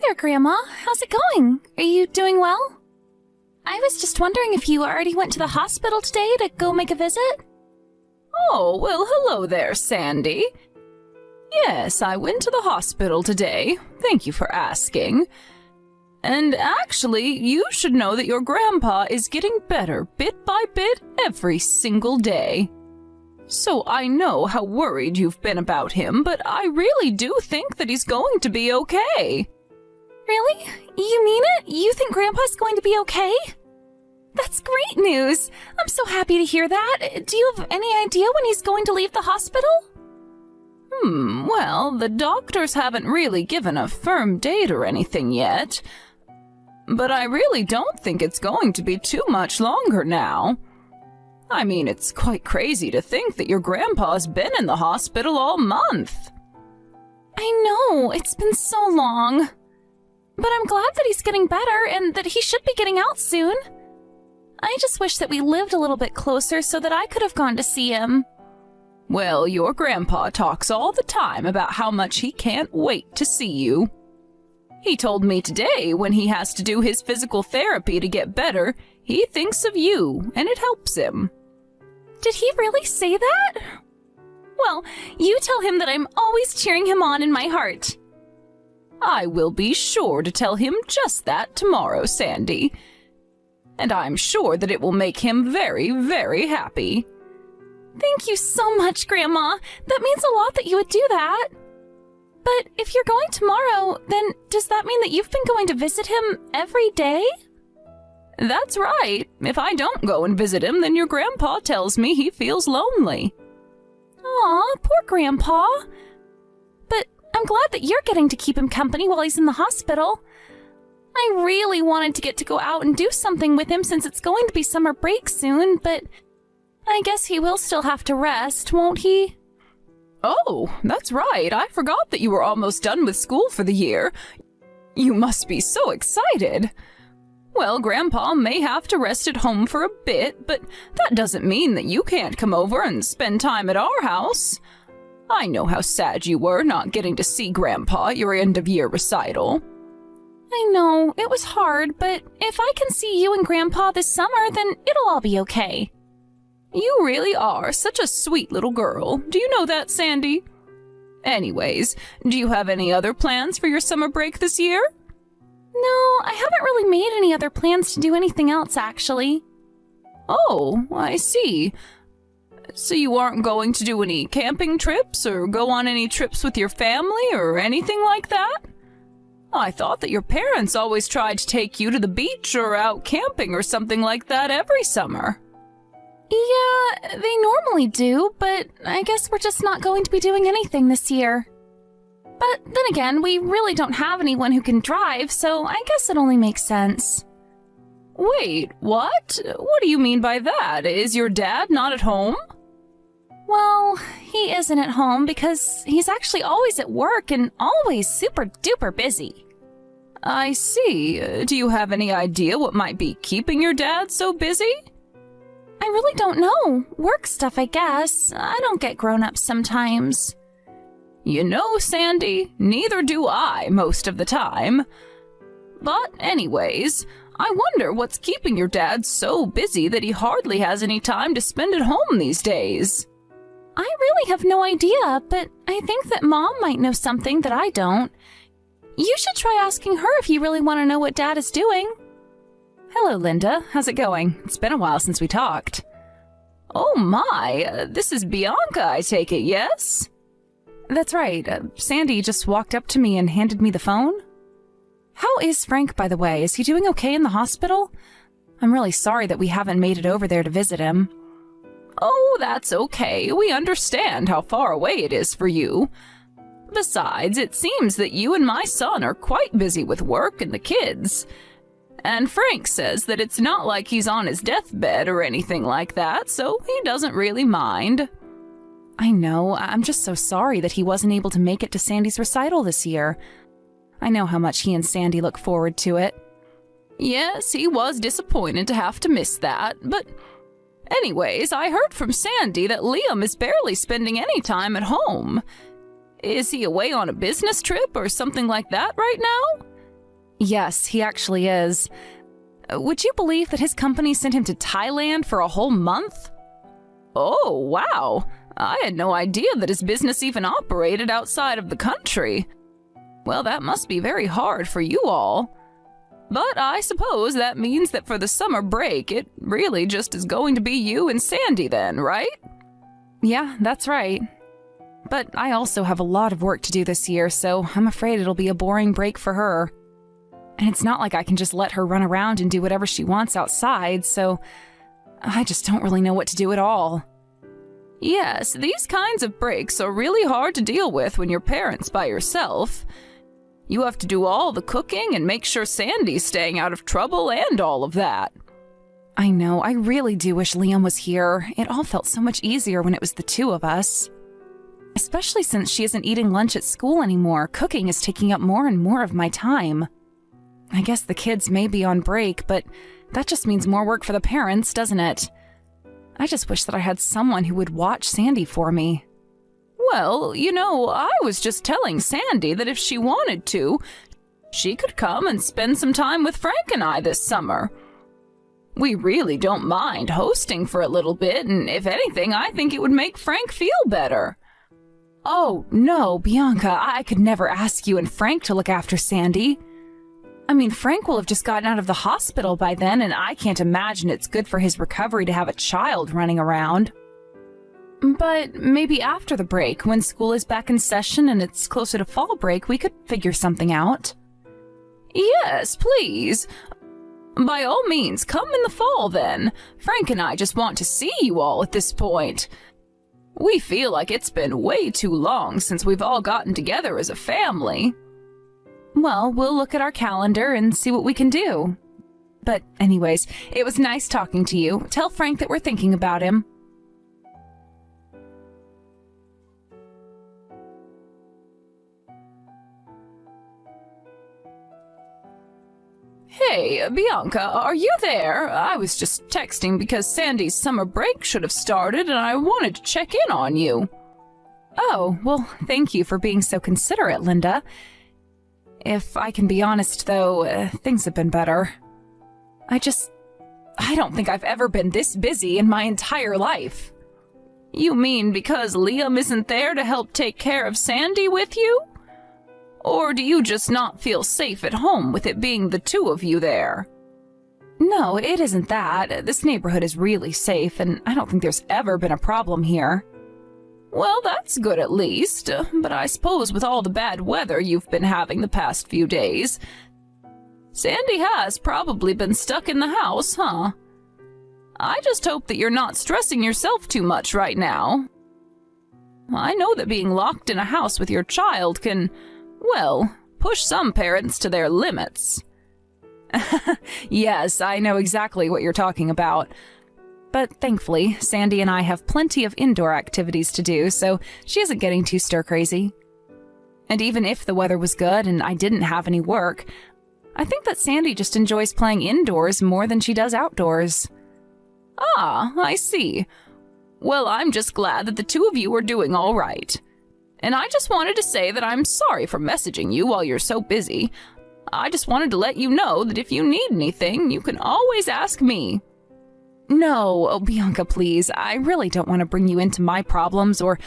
there, Grandma. How's it going? Are you doing well? I was just wondering if you already went to the hospital today to go make a visit? Oh, well, hello there, Sandy. Yes, I went to the hospital today. Thank you for asking. And actually, you should know that your grandpa is getting better bit by bit every single day. So I know how worried you've been about him, but I really do think that he's going to be okay. Really? You mean it? You think Grandpa's going to be okay? That's great news. I'm so happy to hear that. Do you have any idea when he's going to leave the hospital? Well, the doctors haven't really given a firm date or anything yet. But I really don't think it's going to be too much longer now. I mean, it's quite crazy to think that your grandpa's been in the hospital all month. I know, it's been so long. But I'm glad that he's getting better and that he should be getting out soon. I just wish that we lived a little bit closer so that I could have gone to see him. Well, your grandpa talks all the time about how much he can't wait to see you. He told me today when he has to do his physical therapy to get better, he thinks of you, and it helps him. Did he really say that? Well, you tell him that I'm always cheering him on in my heart. I will be sure to tell him just that tomorrow, Sandy. And I'm sure that it will make him very, very happy. Thank you so much, Grandma. That means a lot that you would do that. But if you're going tomorrow, then does that mean that you've been going to visit him every day? That's right. If I don't go and visit him, then your grandpa tells me he feels lonely. Aw, poor Grandpa. But I'm glad that you're getting to keep him company while he's in the hospital. I really wanted to get to go out and do something with him since it's going to be summer break soon, but I guess he will still have to rest, won't he? Oh, that's right. I forgot that you were almost done with school for the year. You must be so excited. Well, Grandpa may have to rest at home for a bit, but that doesn't mean that you can't come over and spend time at our house. I know how sad you were not getting to see Grandpa at your end-of-year recital. I know, it was hard, but if I can see you and Grandpa this summer, then it'll all be okay. You really are such a sweet little girl. Do you know that, Sandy? Anyways, do you have any other plans for your summer break this year? No, I haven't really made any other plans to do anything else, actually. Oh, I see. So you aren't going to do any camping trips or go on any trips with your family or anything like that? I thought that your parents always tried to take you to the beach or out camping or something like that every summer. Yeah, they normally do, but I guess we're just not going to be doing anything this year. But then again, we really don't have anyone who can drive, so I guess it only makes sense. Wait, what? What do you mean by that? Is your dad not at home? Well, he isn't at home because he's actually always at work and always super duper busy. I see. Do you have any idea what might be keeping your dad so busy? I really don't know. Work stuff, I guess. I don't get grown-ups sometimes. You know, Sandy, neither do I most of the time. But anyways, I wonder what's keeping your dad so busy that he hardly has any time to spend at home these days. I really have no idea, but I think that Mom might know something that I don't. You should try asking her if you really want to know what Dad is doing. Hello, Linda. How's it going? It's been a while since we talked. Oh my, this is Bianca, I take it, yes? That's right. Sandy just walked up to me and handed me the phone. How is Frank, by the way? Is he doing okay in the hospital? I'm really sorry that we haven't made it over there to visit him. Oh, that's okay. We understand how far away it is for you. Besides, it seems that you and my son are quite busy with work and the kids. And Frank says that it's not like he's on his deathbed or anything like that, so he doesn't really mind. I know. I'm just so sorry that he wasn't able to make it to Sandy's recital this year. I know how much he and Sandy look forward to it. Yes, he was disappointed to have to miss that, but anyways, I heard from Sandy that Liam is barely spending any time at home. Is he away on a business trip or something like that right now? Yes, he actually is. Would you believe that his company sent him to Thailand for a whole month? Oh, wow. I had no idea that his business even operated outside of the country. Well, that must be very hard for you all. But I suppose that means that for the summer break, it really just is going to be you and Sandy then, right? Yeah, that's right. But I also have a lot of work to do this year, so I'm afraid it'll be a boring break for her. And it's not like I can just let her run around and do whatever she wants outside, so I just don't really know what to do at all. Yes, these kinds of breaks are really hard to deal with when you're parents by yourself. You have to do all the cooking and make sure Sandy's staying out of trouble and all of that. I know, I really do wish Liam was here. It all felt so much easier when it was the two of us. Especially since she isn't eating lunch at school anymore, cooking is taking up more and more of my time. I guess the kids may be on break, but that just means more work for the parents, doesn't it? I just wish that I had someone who would watch Sandy for me. Well, you know, I was just telling Sandy that if she wanted to, she could come and spend some time with Frank and I this summer. We really don't mind hosting for a little bit, and if anything, I think it would make Frank feel better. Oh, no, Bianca, I could never ask you and Frank to look after Sandy. I mean, Frank will have just gotten out of the hospital by then, and I can't imagine it's good for his recovery to have a child running around. But maybe after the break, when school is back in session and it's closer to fall break, we could figure something out. Yes, please. By all means, come in the fall then. Frank and I just want to see you all at this point. We feel like it's been way too long since we've all gotten together as a family. Well, we'll look at our calendar and see what we can do. But anyways, it was nice talking to you. Tell Frank that we're thinking about him. Hey, Bianca, are you there? I was just texting because Sandy's summer break should have started and I wanted to check in on you. Oh, well, thank you for being so considerate, Linda. If I can be honest, though, things have been better. I don't think I've ever been this busy in my entire life. You mean because Liam isn't there to help take care of Sandy with you? Or do you just not feel safe at home with it being the two of you there? No, it isn't that. This neighborhood is really safe, and I don't think there's ever been a problem here. Well, that's good at least, but I suppose with all the bad weather you've been having the past few days, Sandy has probably been stuck in the house, huh? I just hope that you're not stressing yourself too much right now. I know that being locked in a house with your child can, well, push some parents to their limits. Yes, I know exactly what you're talking about. But thankfully, Sandy and I have plenty of indoor activities to do, so she isn't getting too stir-crazy. And even if the weather was good and I didn't have any work, I think that Sandy just enjoys playing indoors more than she does outdoors. Ah, I see. Well, I'm just glad that the two of you are doing all right. And I just wanted to say that I'm sorry for messaging you while you're so busy. I just wanted to let you know that if you need anything, you can always ask me. No, oh, Bianca, please. I really don't want to bring you into my problems or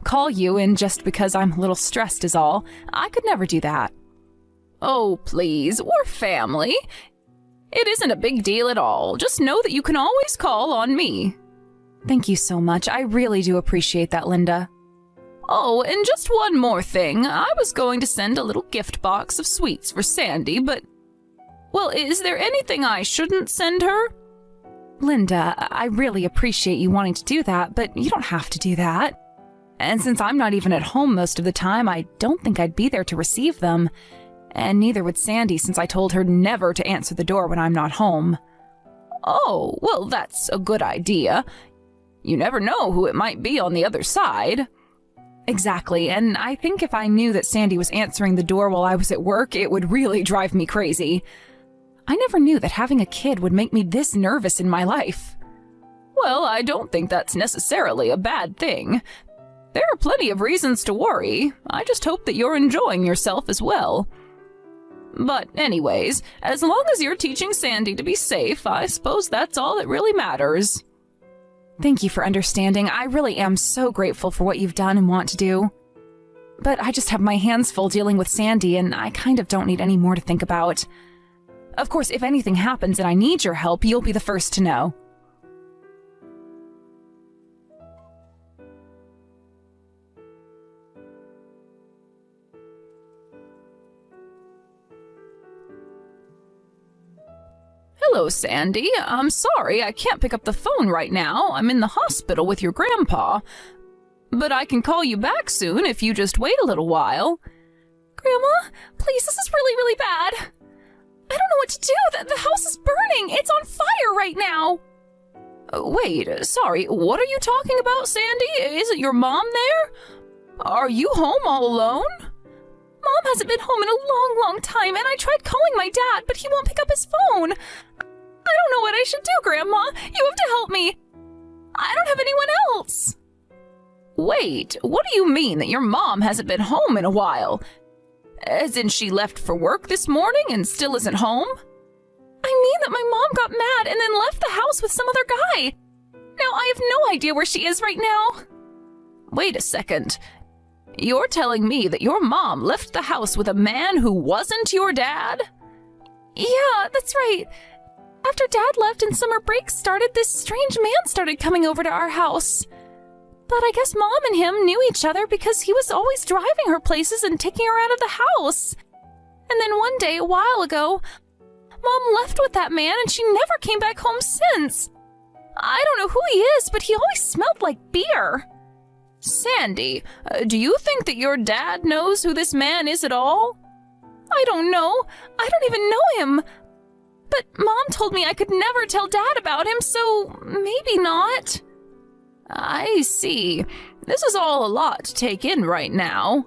call you in just because I'm a little stressed is all. I could never do that. Oh, please, we're family. It isn't a big deal at all. Just know that you can always call on me. Thank you so much. I really do appreciate that, Linda. Oh, and just one more thing. I was going to send a little gift box of sweets for Sandy, but... Well, is there anything I shouldn't send her? Linda, I really appreciate you wanting to do that, but you don't have to do that. And since I'm not even at home most of the time, I don't think I'd be there to receive them. And neither would Sandy, since I told her never to answer the door when I'm not home. Oh, well, that's a good idea. You never know who it might be on the other side. Exactly, and I think if I knew that Sandy was answering the door while I was at work, it would really drive me crazy. I never knew that having a kid would make me this nervous in my life. Well, I don't think that's necessarily a bad thing. There are plenty of reasons to worry. I just hope that you're enjoying yourself as well. But anyways, as long as you're teaching Sandy to be safe, I suppose that's all that really matters. Thank you for understanding. I really am so grateful for what you've done and want to do. But I just have my hands full dealing with Sandy, and I kind of don't need any more to think about. Of course, if anything happens and I need your help, you'll be the first to know. Hello, Sandy. I'm sorry I can't pick up the phone right now. I'm in the hospital with your grandpa. But I can call you back soon if you just wait a little while. Grandma, please, this is really, really bad. I don't know what to do. The house is burning. It's on fire right now. Wait, sorry, what are you talking about, Sandy? Isn't your mom there? Are you home all alone? Mom hasn't been home in a long, long time, and I tried calling my dad, but he won't pick up his phone. I don't know what I should do, Grandma. You have to help me. I don't have anyone else. Wait, what do you mean that your mom hasn't been home in a while? As in she left for work this morning and still isn't home? I mean that my mom got mad and then left the house with some other guy. Now I have no idea where she is right now. Wait a second. You're telling me that your mom left the house with a man who wasn't your dad? Yeah, that's right. After Dad left and summer break started, this strange man started coming over to our house. But I guess Mom and him knew each other because he was always driving her places and taking her out of the house. And then one day, a while ago, Mom left with that man and she never came back home since. I don't know who he is, but he always smelled like beer. Sandy, do you think that your dad knows who this man is at all? I don't know. I don't even know him. But Mom told me I could never tell Dad about him, so maybe not. I see. This is all a lot to take in right now.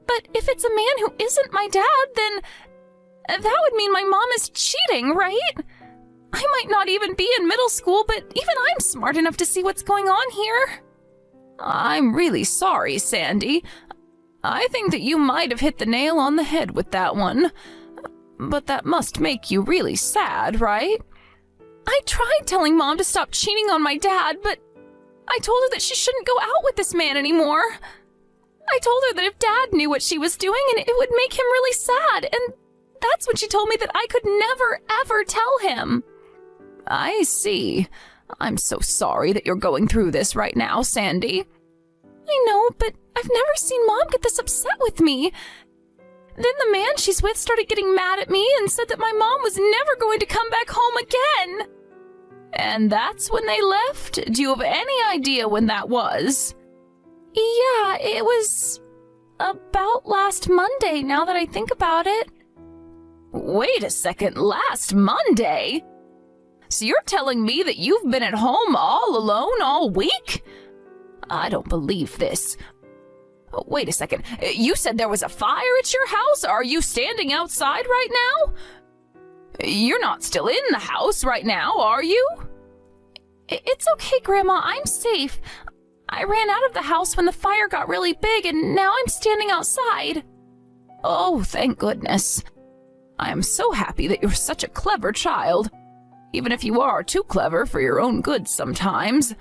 But if it's a man who isn't my dad, then that would mean my mom is cheating, right? I might not even be in middle school, but even I'm smart enough to see what's going on here. I'm really sorry, Sandy. I think that you might have hit the nail on the head with that one. But that must make you really sad, right? I tried telling Mom to stop cheating on my dad, but I told her that she shouldn't go out with this man anymore. I told her that if Dad knew what she was doing, and it would make him really sad, and that's when she told me that I could never, ever tell him. I see. I'm so sorry that you're going through this right now, Sandy. I know, but I've never seen Mom get this upset with me. Then the man she's with started getting mad at me and said that my mom was never going to come back home again. And that's when they left? Do you have any idea when that was? Yeah, it was about last Monday, now that I think about it. Wait a second, last Monday? So you're telling me that you've been at home all alone all week? I don't believe this. Wait a second, you said there was a fire at your house? Are you standing outside right now? You're not still in the house right now, are you? It's okay, Grandma, I'm safe. I ran out of the house when the fire got really big, and now I'm standing outside. Oh, thank goodness. I am so happy that you're such a clever child, even if you are too clever for your own good sometimes.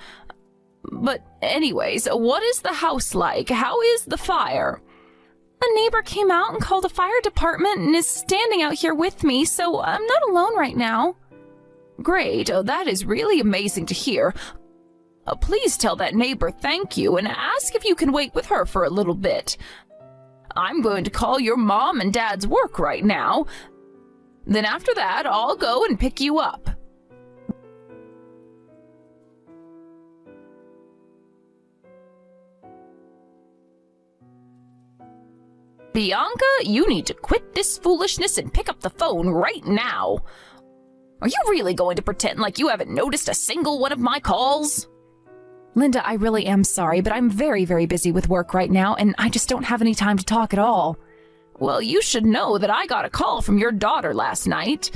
But anyways, what is the house like? How is the fire? A neighbor came out and called the fire department and is standing out here with me, so I'm not alone right now. Great, that is really amazing to hear. Please tell that neighbor thank you and ask if you can wait with her for a little bit. I'm going to call your mom and dad's work right now. Then after that, I'll go and pick you up. Bianca, you need to quit this foolishness and pick up the phone right now. Are you really going to pretend like you haven't noticed a single one of my calls? Linda, I really am sorry, but I'm very, very busy with work right now, and I just don't have any time to talk at all. Well, you should know that I got a call from your daughter last night.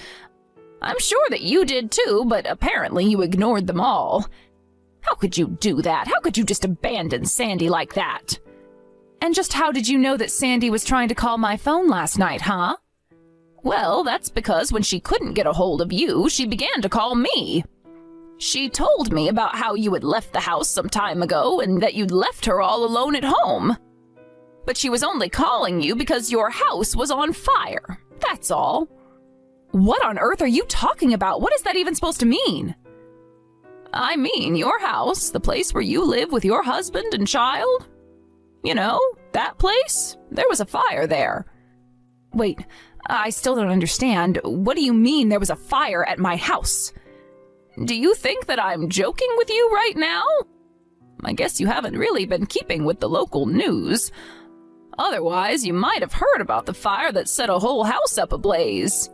I'm sure that you did too, but apparently you ignored them all. How could you do that? How could you just abandon Sandy like that? And just how did you know that Sandy was trying to call my phone last night, huh? Well, that's because when she couldn't get a hold of you, she began to call me. She told me about how you had left the house some time ago and that you'd left her all alone at home. But she was only calling you because your house was on fire. That's all. What on earth are you talking about? What is that even supposed to mean? I mean, your house, the place where you live with your husband and child. You know, that place? There was a fire there. Wait, I still don't understand. What do you mean there was a fire at my house? Do you think that I'm joking with you right now? I guess you haven't really been keeping with the local news. Otherwise, you might have heard about the fire that set a whole house up ablaze.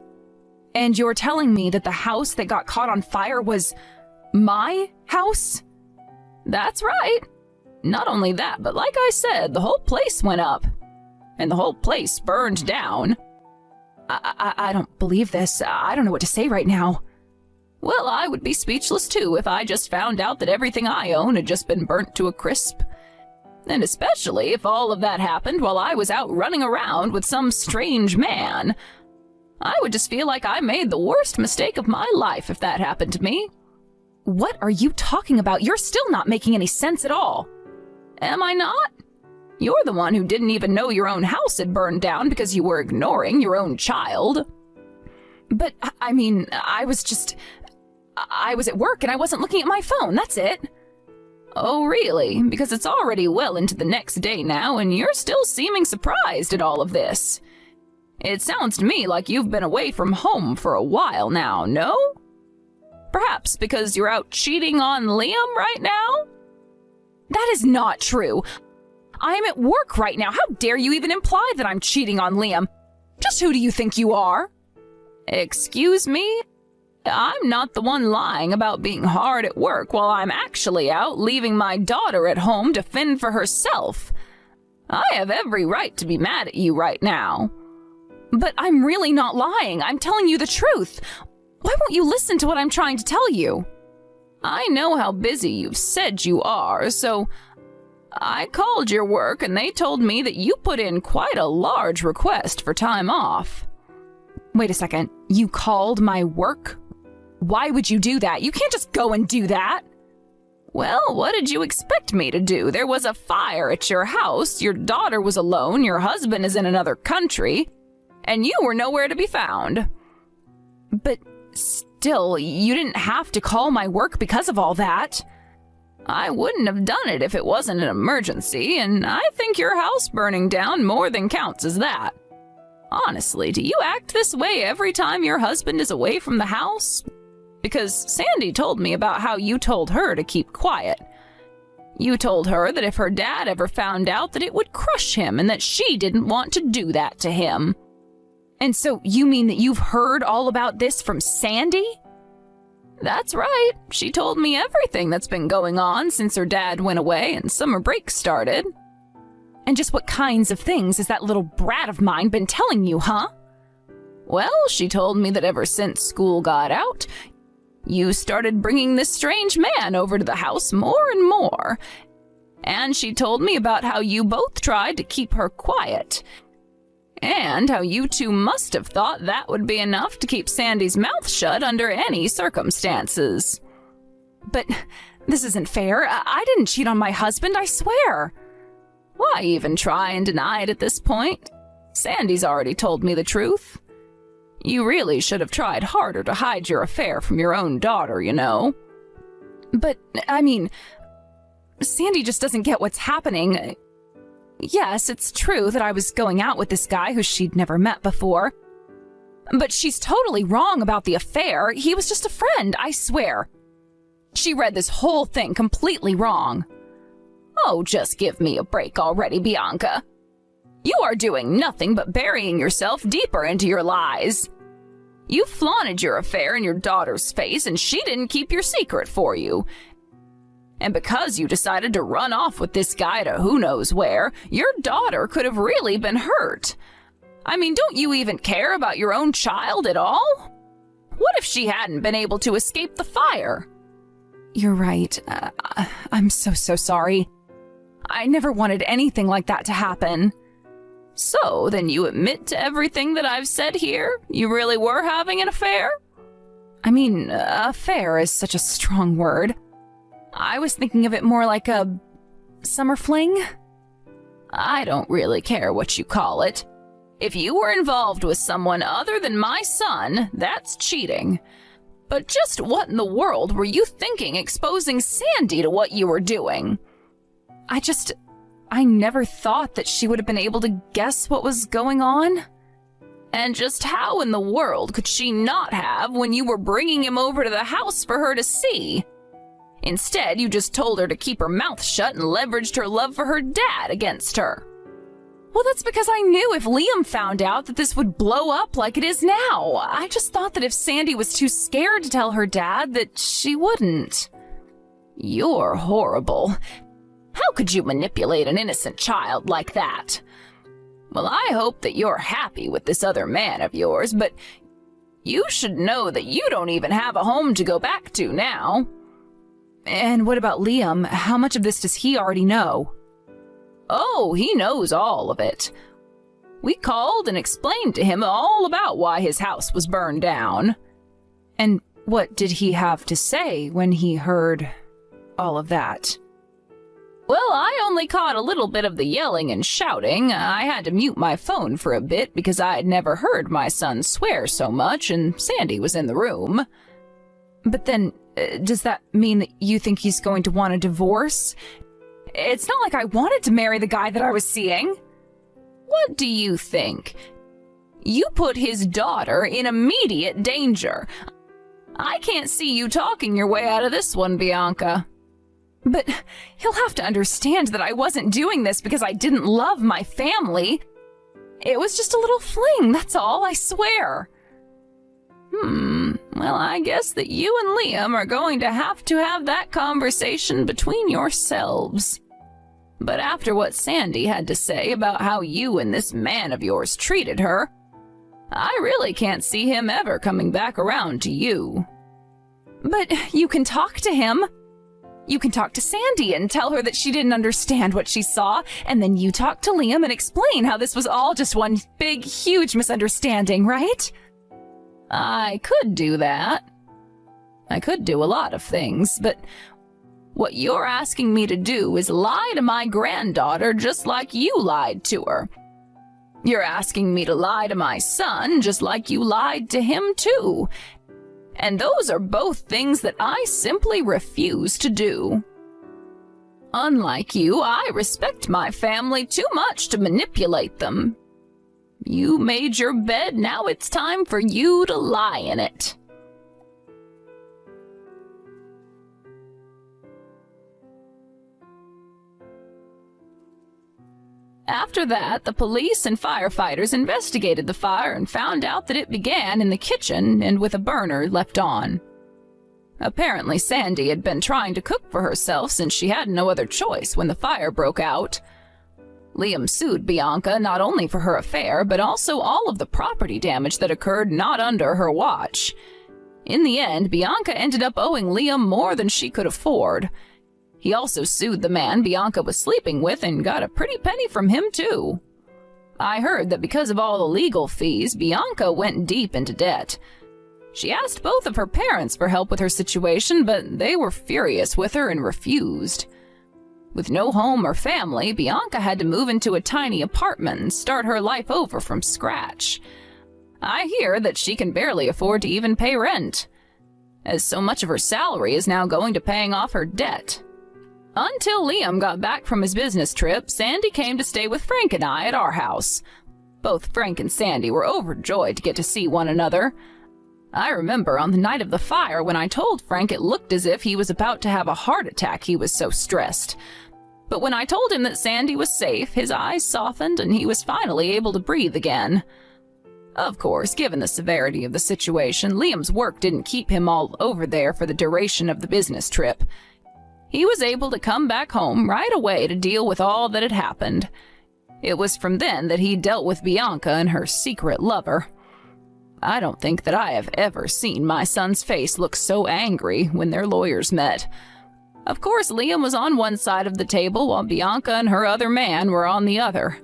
And you're telling me that the house that got caught on fire was my house? That's right. Not only that, but like I said, the whole place went up. And the whole place burned down. I don't believe this. I don't know what to say right now. Well, I would be speechless too if I just found out that everything I own had just been burnt to a crisp. And especially if all of that happened while I was out running around with some strange man. I would just feel like I made the worst mistake of my life if that happened to me. What are you talking about? You're still not making any sense at all. Am I not? You're the one who didn't even know your own house had burned down because you were ignoring your own child. But, I mean, I was at work and I wasn't looking at my phone, that's it. Oh, really? Because it's already well into the next day now and you're still seeming surprised at all of this. It sounds to me like you've been away from home for a while now, no? Perhaps because you're out cheating on Liam right now? That is not true. I am at work right now. How dare you even imply that I'm cheating on Liam? Just who do you think you are? Excuse me? I'm not the one lying about being hard at work while I'm actually out leaving my daughter at home to fend for herself. I have every right to be mad at you right now. But I'm really not lying. I'm telling you the truth. Why won't you listen to what I'm trying to tell you? I know how busy you've said you are, so I called your work and they told me that you put in quite a large request for time off. Wait a second. You called my work? Why would you do that? You can't just go and do that. Well, what did you expect me to do? There was a fire at your house, your daughter was alone, your husband is in another country, and you were nowhere to be found. But still, you didn't have to call my work because of all that. I wouldn't have done it if it wasn't an emergency, and I think your house burning down more than counts as that. Honestly, do you act this way every time your husband is away from the house? Because Sandy told me about how you told her to keep quiet. You told her that if her dad ever found out that it would crush him and that she didn't want to do that to him. And so you mean that you've heard all about this from Sandy? That's right. She told me everything that's been going on since her dad went away and summer break started. And just what kinds of things has that little brat of mine been telling you, huh? Well, she told me that ever since school got out, you started bringing this strange man over to the house more and more. And she told me about how you both tried to keep her quiet. And how you two must have thought that would be enough to keep Sandy's mouth shut under any circumstances. But this isn't fair. I didn't cheat on my husband, I swear. Why even try and deny it at this point? Sandy's already told me the truth. You really should have tried harder to hide your affair from your own daughter, you know. But, I mean, Sandy just doesn't get what's happening. Yes, it's true that I was going out with this guy who she'd never met before. But she's totally wrong about the affair. He was just a friend, I swear. She read this whole thing completely wrong. Oh, just give me a break already, Bianca. You are doing nothing but burying yourself deeper into your lies. You flaunted your affair in your daughter's face, and she didn't keep your secret for you. And because you decided to run off with this guy to who knows where, your daughter could have really been hurt. I mean, don't you even care about your own child at all? What if she hadn't been able to escape the fire? You're right. I'm so sorry. I never wanted anything like that to happen. So, then you admit to everything that I've said here? You really were having an affair? I mean, affair is such a strong word. I was thinking of it more like a summer fling. I don't really care what you call it. If you were involved with someone other than my son, that's cheating. But just what in the world were you thinking exposing Sandy to what you were doing? I never thought that she would have been able to guess what was going on. And just how in the world could she not have when you were bringing him over to the house for her to see? Instead, you just told her to keep her mouth shut and leveraged her love for her dad against her. Well, that's because I knew if Liam found out that this would blow up like it is now. I just thought that if Sandy was too scared to tell her dad, that she wouldn't. You're horrible. How could you manipulate an innocent child like that? Well, I hope that you're happy with this other man of yours, but you should know that you don't even have a home to go back to now. And what about Liam? How much of this does he already know? Oh, he knows all of it. We called and explained to him all about why his house was burned down. And what did he have to say when he heard all of that? Well, I only caught a little bit of the yelling and shouting. I had to mute my phone for a bit because I had never heard my son swear so much, and Sandy was in the room. But then, does that mean that you think he's going to want a divorce? It's not like I wanted to marry the guy that I was seeing. What do you think? You put his daughter in immediate danger. I can't see you talking your way out of this one, Bianca. But he'll have to understand that I wasn't doing this because I didn't love my family. It was just a little fling, that's all, I swear. Well, I guess that you and Liam are going to have that conversation between yourselves. But after what Sandy had to say about how you and this man of yours treated her, I really can't see him ever coming back around to you. But you can talk to him. You can talk to Sandy and tell her that she didn't understand what she saw, and then you talk to Liam and explain how this was all just one big, huge misunderstanding, right? I could do that. I could do a lot of things, but what you're asking me to do is lie to my granddaughter just like you lied to her. You're asking me to lie to my son just like you lied to him too. And those are both things that I simply refuse to do. Unlike you, I respect my family too much to manipulate them. You made your bed, now it's time for you to lie in it. After that, the police and firefighters investigated the fire and found out that it began in the kitchen and with a burner left on. Apparently, Sandy had been trying to cook for herself since she had no other choice when the fire broke out. Liam sued Bianca not only for her affair, but also all of the property damage that occurred not under her watch. In the end, Bianca ended up owing Liam more than she could afford. He also sued the man Bianca was sleeping with and got a pretty penny from him, too. I heard that because of all the legal fees, Bianca went deep into debt. She asked both of her parents for help with her situation, but they were furious with her and refused. With no home or family, Bianca had to move into a tiny apartment and start her life over from scratch. I hear that she can barely afford to even pay rent, as so much of her salary is now going to paying off her debt. Until Liam got back from his business trip, Sandy came to stay with Frank and I at our house. Both Frank and Sandy were overjoyed to get to see one another. I remember on the night of the fire when I told Frank it looked as if he was about to have a heart attack, he was so stressed. But when I told him that Sandy was safe, his eyes softened and he was finally able to breathe again. Of course, given the severity of the situation, Liam's work didn't keep him all over there for the duration of the business trip. He was able to come back home right away to deal with all that had happened. It was from then that he dealt with Bianca and her secret lover. I don't think that I have ever seen my son's face look so angry when their lawyers met. Of course, Liam was on one side of the table while Bianca and her other man were on the other.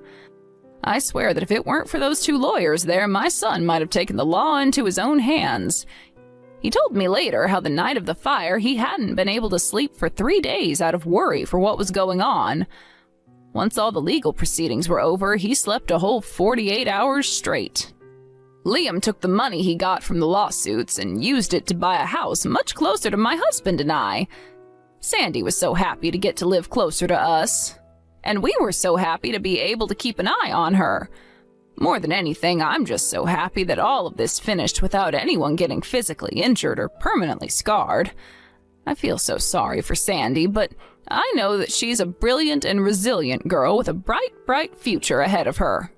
I swear that if it weren't for those 2 lawyers there, my son might have taken the law into his own hands. He told me later how the night of the fire he hadn't been able to sleep for 3 days out of worry for what was going on. Once all the legal proceedings were over, he slept a whole 48 hours straight. Liam took the money he got from the lawsuits and used it to buy a house much closer to my husband and I. Sandy was so happy to get to live closer to us. And we were so happy to be able to keep an eye on her. More than anything, I'm just so happy that all of this finished without anyone getting physically injured or permanently scarred. I feel so sorry for Sandy, but I know that she's a brilliant and resilient girl with a bright, bright future ahead of her.